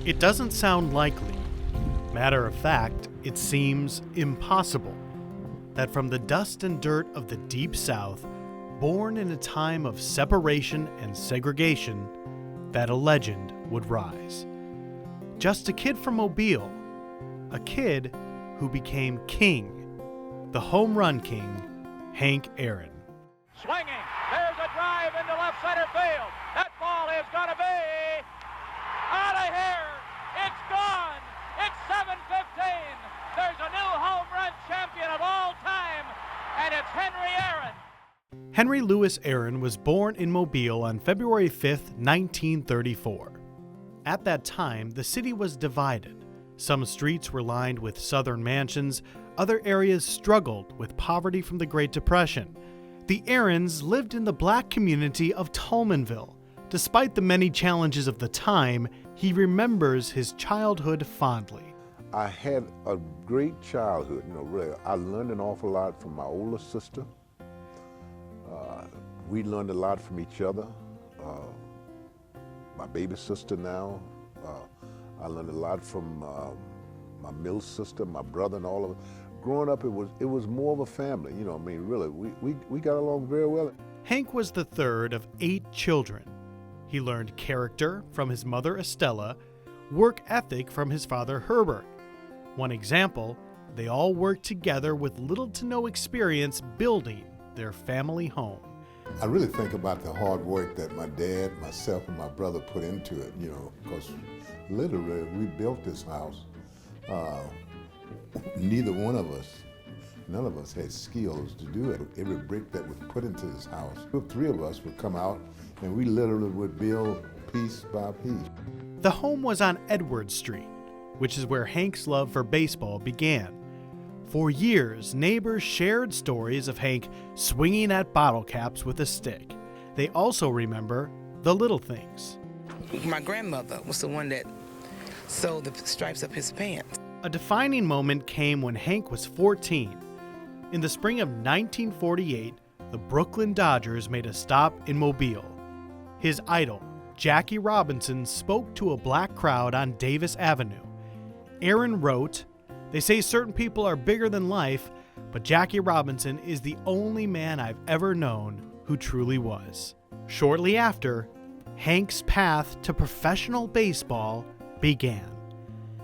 It doesn't sound likely. Matter of fact, it seems impossible that from the dust and dirt of the Deep South, born in a time of separation and segregation, that a legend would rise. Just a kid from Mobile, a kid who became king, the home run king, Hank Aaron. Swinging, there's a drive into left center field. That ball is going to be out of here. It's gone. It's 7:15. There's a new home run champion of all time, and it's Henry Aaron. Henry Louis Aaron was born in Mobile on February 5, 1934. At that time, the city was divided. Some streets were lined with Southern mansions, other areas struggled with poverty from the Great Depression. The Aarons lived in the black community of Tolmanville. Despite the many challenges of the time, he remembers his childhood fondly. I had a great childhood, really. I learned an awful lot from my older sister. We learned a lot from each other. My baby sister now. I learned a lot from my middle sister, my brother, and all of it. Growing up, it was more of a family, really. We got along very well. Hank was the third of 8 children. He learned character from his mother Estella, work ethic from his father Herbert. One example, they all worked together with little to no experience building their family home. I really think about the hard work that my dad, myself, and my brother put into it, because literally we built this house. Neither one of us, none of us had skills to do it. Every brick that was put into this house, the 3 of us would come out and we literally would build piece by piece. The home was on Edward Street, which is where Hank's love for baseball began. For years, neighbors shared stories of Hank swinging at bottle caps with a stick. They also remember the little things. My grandmother was the one that sewed the stripes up his pants. A defining moment came when Hank was 14. In the spring of 1948, the Brooklyn Dodgers made a stop in Mobile. His idol, Jackie Robinson, spoke to a black crowd on Davis Avenue. Aaron wrote, "They say certain people are bigger than life, but Jackie Robinson is the only man I've ever known who truly was." Shortly after, Hank's path to professional baseball began.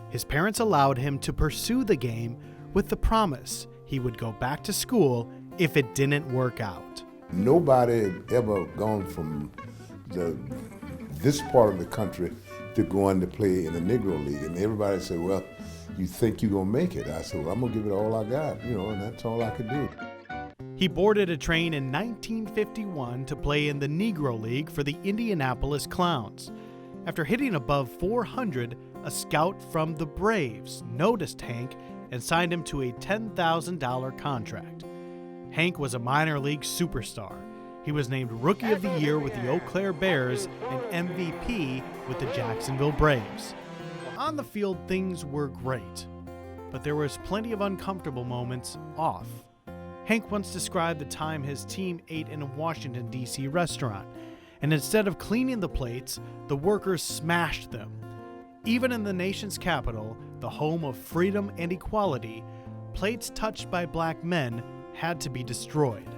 His parents allowed him to pursue the game with the promise he would go back to school if it didn't work out. Nobody had ever gone from this part of the country to going to play in the Negro League, and everybody said, "Well, you think you're gonna make it?" I said, "Well, I'm gonna give it all I got, and that's all I could do." He boarded a train in 1951 to play in the Negro League for the Indianapolis Clowns. After hitting above 400, a scout from the Braves noticed Hank and signed him to a $10,000 contract. Hank was a minor league superstar. He was named Rookie of the Year with the Eau Claire Bears and MVP with the Jacksonville Braves. On the field, things were great, but there was plenty of uncomfortable moments off. Hank once described the time his team ate in a Washington, D.C. restaurant, and instead of cleaning the plates, the workers smashed them. Even in the nation's capital, the home of freedom and equality, plates touched by black men had to be destroyed.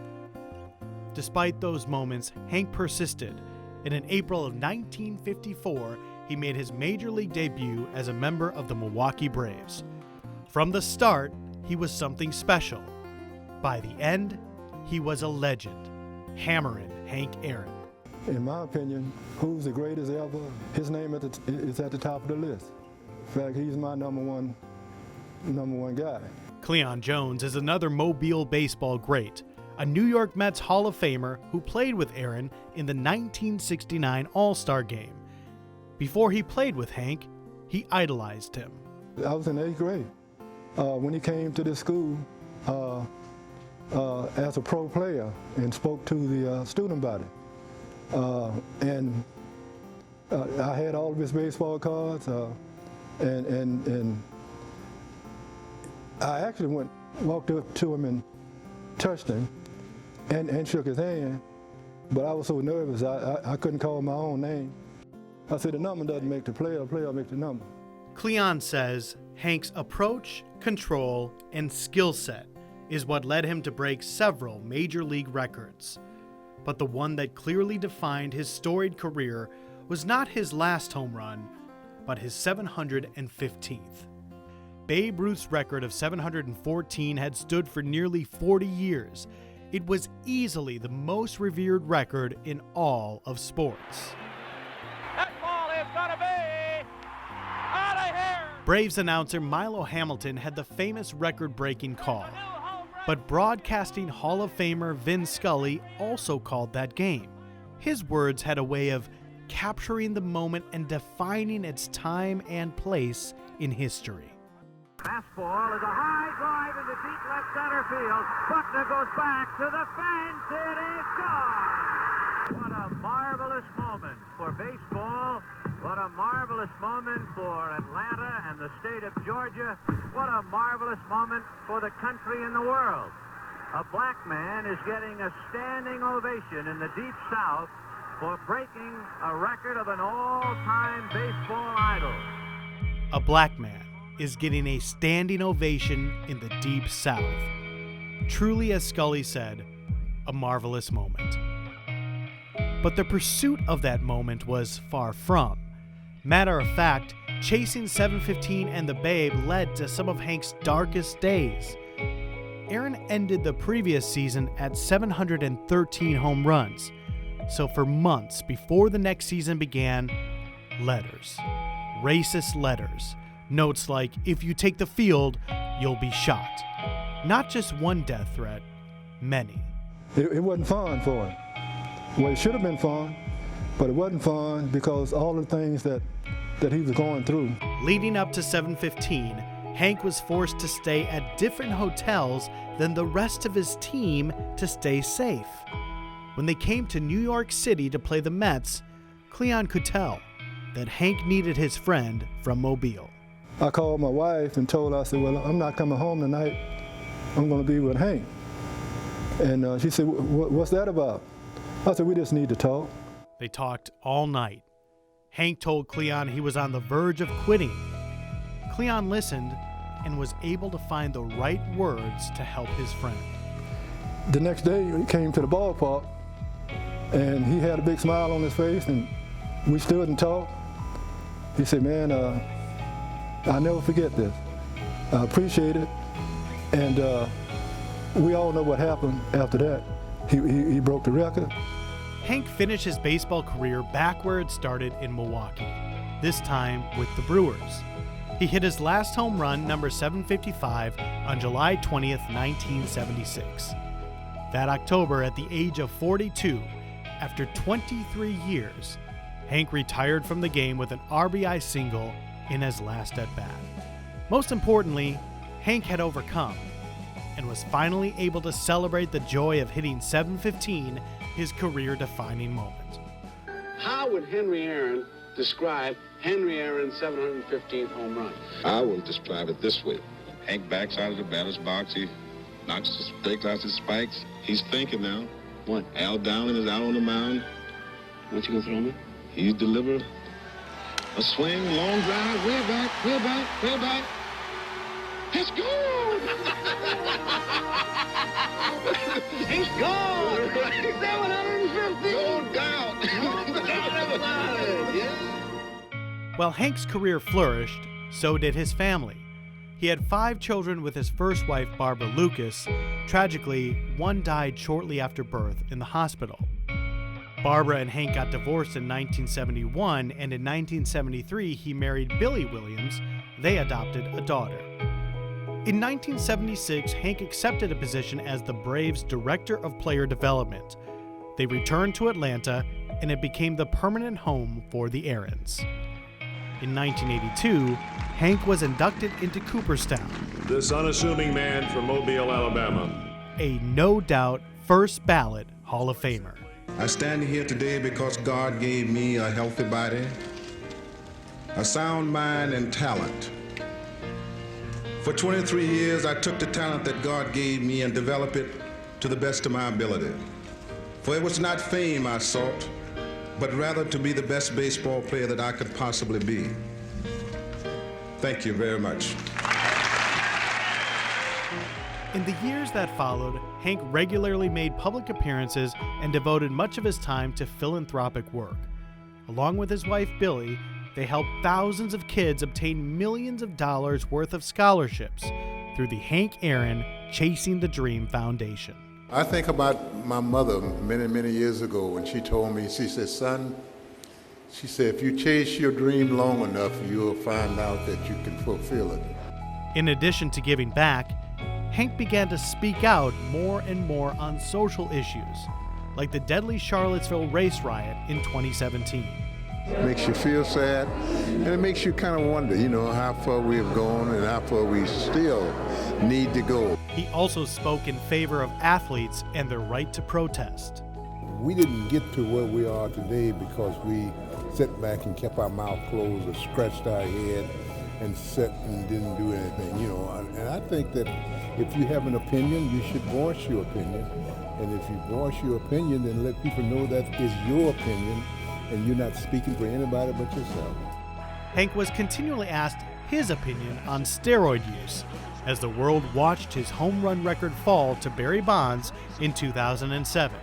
Despite those moments, Hank persisted, and in April of 1954, he made his major league debut as a member of the Milwaukee Braves. From the start, he was something special. By the end, he was a legend, hammering Hank Aaron. In my opinion, who's the greatest ever, his name is at the top of the list. In fact, he's my number one guy. Cleon Jones is another Mobile baseball great, a New York Mets Hall of Famer who played with Aaron in the 1969 All-Star Game. Before he played with Hank, he idolized him. I was in 8th grade when he came to this school as a pro player and spoke to the student body. And I had all of his baseball cards, and I actually walked up to him and touched him and shook his hand, but I was so nervous I couldn't call my own name. I said, the number doesn't make the player makes the number. Cleon says Hank's approach, control, and skill set is what led him to break several major league records. But the one that clearly defined his storied career was not his last home run, but his 715th. Babe Ruth's record of 714 had stood for nearly 40 years. It was easily the most revered record in all of sports. That ball is going to be out of here. Braves announcer Milo Hamilton had the famous record-breaking call, but broadcasting Hall of Famer Vin Scully also called that game. His words had a way of capturing the moment and defining its time and place in history. Fastball is a high drive into deep left center field. Buckner goes back to the fence. It is gone. What a marvelous moment for baseball. What a marvelous moment for Atlanta and the state of Georgia. What a marvelous moment for the country and the world. A black man is getting a standing ovation in the Deep South for breaking a record of an all-time baseball idol. A black man is getting a standing ovation in the Deep South. Truly, as Scully said, a marvelous moment. But the pursuit of that moment was far from. Matter of fact, chasing 715 and the Babe led to some of Hank's darkest days. Aaron ended the previous season at 713 home runs. So for months before the next season began, letters. Racist letters. Notes like, if you take the field, you'll be shot. Not just one death threat, many. It wasn't fun for him. Well, it should have been fun, but it wasn't fun because all the things that he was going through. Leading up to 715, Hank was forced to stay at different hotels than the rest of his team to stay safe. When they came to New York City to play the Mets, Cleon could tell that Hank needed his friend from Mobile. I called my wife and told her, I said, well, I'm not coming home tonight. I'm going to be with Hank. And she said, what's that about? I said, we just need to talk. They talked all night. Hank told Cleon he was on the verge of quitting. Cleon listened and was able to find the right words to help his friend. The next day, he came to the ballpark, and he had a big smile on his face, and we stood and talked. He said, man, I'll never forget this. I appreciate it. And we all know what happened after that. He broke the record. Hank finished his baseball career back where it started in Milwaukee, this time with the Brewers. He hit his last home run, number 755, on July 20th, 1976. That October, at the age of 42, after 23 years, Hank retired from the game with an RBI single in his last at-bat. Most importantly, Hank had overcome and was finally able to celebrate the joy of hitting 715, his career-defining moment. How would Henry Aaron describe Henry Aaron's 715th home run? I will describe it this way. Hank backs out of the batter's box. He takes out his spikes. He's thinking now. What? Al Downing is out on the mound. What's he gonna throw me? He's delivered a swing, long drive, way back. It's gone! He's gone! 750! No doubt! Yeah. While Hank's career flourished, so did his family. He had 5 children with his first wife, Barbara Lucas. Tragically, one died shortly after birth in the hospital. Barbara and Hank got divorced in 1971, and in 1973 he married Billy Williams. They adopted a daughter. In 1976, Hank accepted a position as the Braves' Director of Player Development. They returned to Atlanta, and it became the permanent home for the Aarons. In 1982, Hank was inducted into Cooperstown, This unassuming man from Mobile, Alabama. a no-doubt first ballot Hall of Famer. I stand here today because God gave me a healthy body, a sound mind, and talent. For 23 years, I took the talent that God gave me and developed it to the best of my ability. For it was not fame I sought, but rather to be the best baseball player that I could possibly be. Thank you very much. In the years that followed, Hank regularly made public appearances and devoted much of his time to philanthropic work. Along with his wife, Billy, they helped thousands of kids obtain millions of dollars worth of scholarships through the Hank Aaron Chasing the Dream Foundation. I think about my mother many, many years ago when she told me, she said, son, she said, if you chase your dream long enough, you'll find out that you can fulfill it. In addition to giving back, Hank began to speak out more and more on social issues, like the deadly Charlottesville race riot in 2017. It makes you feel sad, and it makes you kind of wonder, how far we have gone and how far we still need to go. He also spoke in favor of athletes and their right to protest. We didn't get to where we are today because we sat back and kept our mouth closed or scratched our head and sat and didn't do anything, And I think that if you have an opinion, you should voice your opinion. And if you voice your opinion, then let people know that is your opinion and you're not speaking for anybody but yourself. Hank was continually asked his opinion on steroid use as the world watched his home run record fall to Barry Bonds in 2007.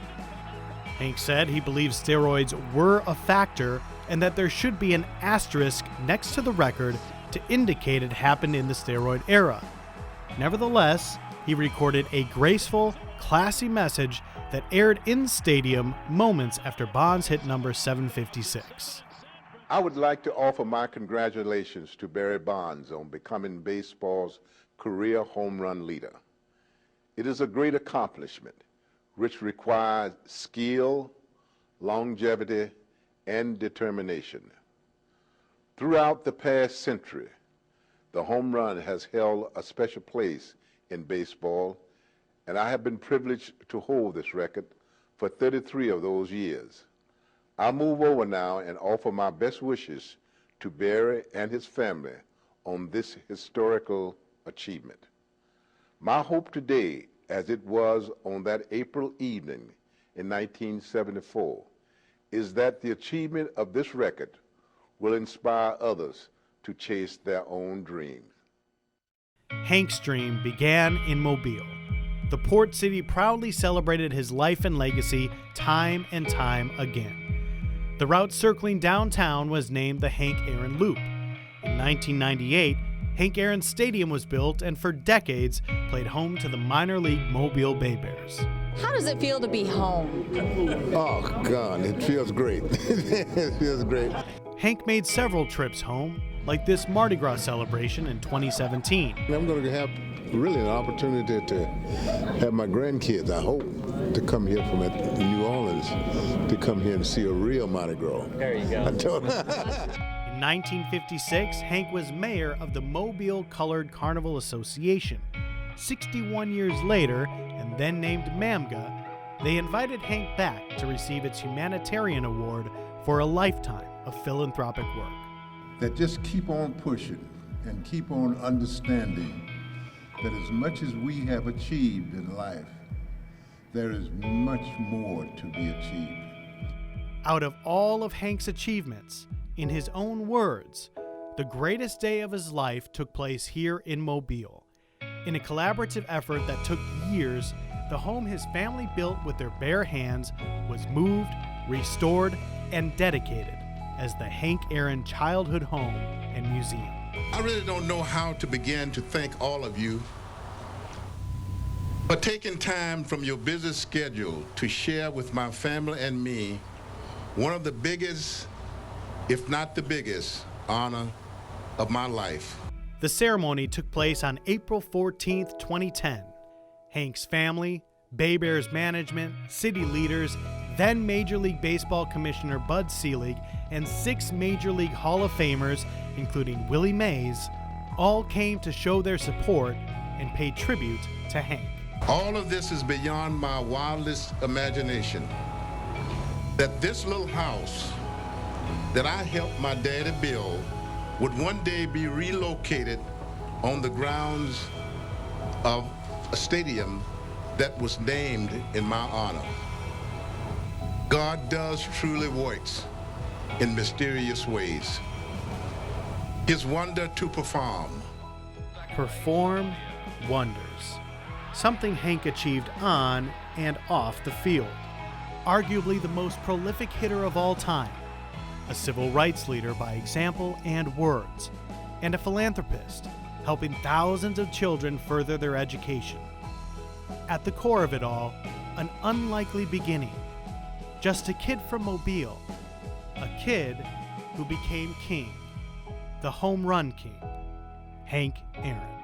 Hank said he believes steroids were a factor and that there should be an asterisk next to the record to indicate it happened in the steroid era. Nevertheless, he recorded a graceful, classy message that aired in the stadium moments after Bonds hit number 756. I would like to offer my congratulations to Barry Bonds on becoming baseball's career home run leader. It is a great accomplishment which requires skill, longevity, and determination. Throughout the past century, the home run has held a special place in baseball, and I have been privileged to hold this record for 33 of those years. I'll move over now and offer my best wishes to Barry and his family on this historical achievement. My hope today, as it was on that April evening in 1974, is that the achievement of this record will inspire others to chase their own dreams. Hank's dream began in Mobile. The port city proudly celebrated his life and legacy time and time again. The route circling downtown was named the Hank Aaron Loop. In 1998, Hank Aaron Stadium was built and for decades played home to the minor league Mobile Bay Bears. How does it feel to be home? Oh, God, it feels great. It feels great. Hank made several trips home, like this Mardi Gras celebration in 2017. I'm going to have really an opportunity to have my grandkids, I hope, to come here from New Orleans, to come here and see a real Mardi Gras. There you go. In 1956, Hank was mayor of the Mobile Colored Carnival Association. 61 years later, and then named MAMGA, they invited Hank back to receive its humanitarian award for a lifetime of philanthropic work. That just keep on pushing and keep on understanding that as much as we have achieved in life, there is much more to be achieved. Out of all of Hank's achievements, in his own words, the greatest day of his life took place here in Mobile. In a collaborative effort that took years, the home his family built with their bare hands was moved, restored, and dedicated as the Hank Aaron Childhood Home and Museum. I really don't know how to begin to thank all of you for taking time from your busy schedule to share with my family and me one of the biggest, if not the biggest, honor of my life. The ceremony took place on April 14th, 2010. Hank's family, Bay Bears management, city leaders, then Major League Baseball Commissioner Bud Selig, and 6 Major League Hall of Famers, including Willie Mays, all came to show their support and pay tribute to Hank. All of this is beyond my wildest imagination. That this little house that I helped my daddy build would one day be relocated on the grounds of a stadium that was named in my honor. God does truly works in mysterious ways. His wonder to perform. Perform wonders. Something Hank achieved on and off the field. Arguably the most prolific hitter of all time. A civil rights leader by example and words. And a philanthropist, helping thousands of children further their education. At the core of it all, an unlikely beginning. Just a kid from Mobile. A kid who became king. The home run king. Hank Aaron.